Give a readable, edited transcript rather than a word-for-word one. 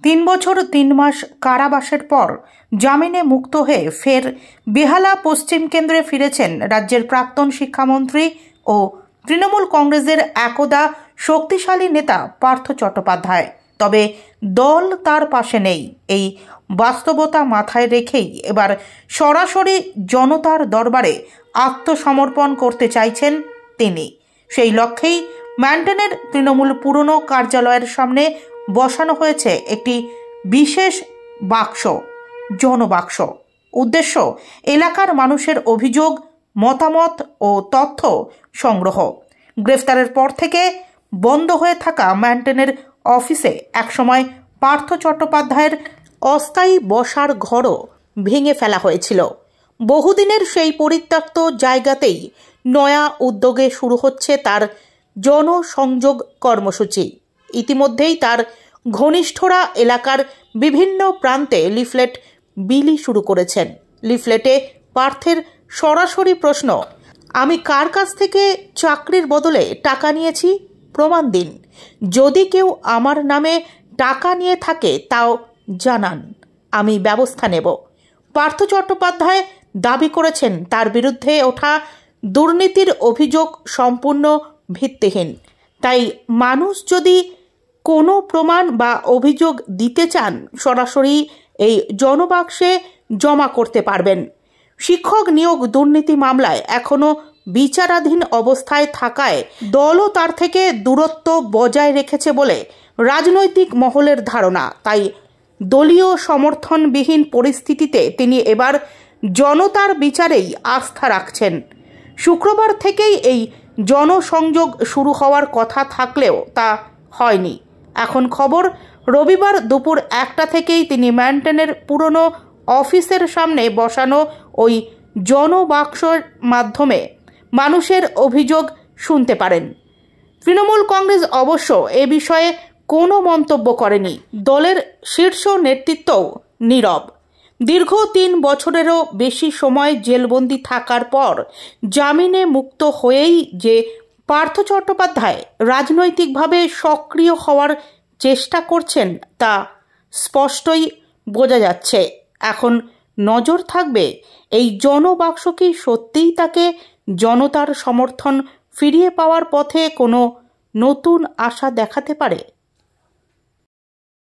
3 বছর 3 মাস কারাবাসের পর জামিনে মুক্ত হয়ে ফের বেহালা পশ্চিম কেন্দ্রে ফিরেছেন রাজ্যের প্রাক্তন শিক্ষামন্ত্রী ও তৃণমূল কংগ্রেসের একদা শক্তিশালী নেতা পার্থ চট্টোপাধ্যায়। তবে দল তার পাশে নেই, এই বাস্তবতা মাথায় রেখেই এবার সরাসরি জনতার দরবারে আত্মসমর্পণ করতে চাইছেন তিনি। সেই লক্ষ্যেই ম্যান্টনের তৃণমূল পুরনো কার্যালয়ের সামনে বসানো হয়েছে একটি বিশেষ বাক্স, জনবাক্স। উদ্দেশ্য এলাকার মানুষের অভিযোগ, মতামত ও তথ্য সংগ্রহ। গ্রেফতারের পর থেকে বন্ধ হয়ে থাকা ম্যান্টনের অফিসে একসময় পার্থ চট্টোপাধ্যায়ের অস্থায়ী বসার ঘরও ভেঙে ফেলা হয়েছিল। বহুদিনের সেই পরিত্যক্ত জায়গাতেই নয়া উদ্যোগে শুরু হচ্ছে তার জনসংযোগ কর্মসূচি। ইতিমধ্যেই তার ঘনিষ্ঠরা এলাকার বিভিন্ন প্রান্তে লিফলেট বিলি শুরু করেছেন। লিফলেটে পার্থের সরাসরি প্রশ্ন, আমি কার কাছ থেকে চাকরির বদলে টাকা নিয়েছি প্রমাণ দিন। যদি কেউ আমার নামে টাকা নিয়ে থাকে তাও জানান, আমি ব্যবস্থা নেব। পার্থ চট্টোপাধ্যায় দাবি করেছেন তার বিরুদ্ধে ওঠা দুর্নীতির অভিযোগ সম্পূর্ণ ভিত্তিহীন। তাই মানুষ যদি কোনো প্রমাণ বা অভিযোগ দিতে চান সরাসরি এই জনবাক্সে জমা করতে পারবেন। শিক্ষক নিয়োগ দুর্নীতি মামলায় এখনও বিচারাধীন অবস্থায় থাকায় দলও তার থেকে দূরত্ব বজায় রেখেছে বলে রাজনৈতিক মহলের ধারণা। তাই দলীয় সমর্থনবিহীন পরিস্থিতিতে তিনি এবার জনতার বিচারেই আস্থা রাখছেন। শুক্রবার থেকেই এই জনসংযোগ শুরু হওয়ার কথা থাকলেও তা হয়নি। এখন খবর, রবিবার দুপুর 1টা থেকেই তিনি ম্যান্টনের পুরনো অফিসের সামনে বসানো ওই জনবাক্সের মাধ্যমে মানুষের অভিযোগ শুনতে পারেন। তৃণমূল কংগ্রেস অবশ্য এ বিষয়ে কোনো মন্তব্য করেনি। দলের শীর্ষ নেতৃত্বও নীরব। দীর্ঘ 3 বছরেরও বেশি সময় জেলবন্দি থাকার পর জামিনে মুক্ত হয়েই যে পার্থ চট্টোপাধ্যায় রাজনৈতিকভাবে সক্রিয় হওয়ার চেষ্টা করছেন তা স্পষ্টই বোঝা যাচ্ছে। এখন নজর থাকবে এই জনবাক্স কি সত্যিই তাকে জনতার সমর্থন ফিরিয়ে পাওয়ার পথে কোনো নতুন আশা দেখাতে পারে।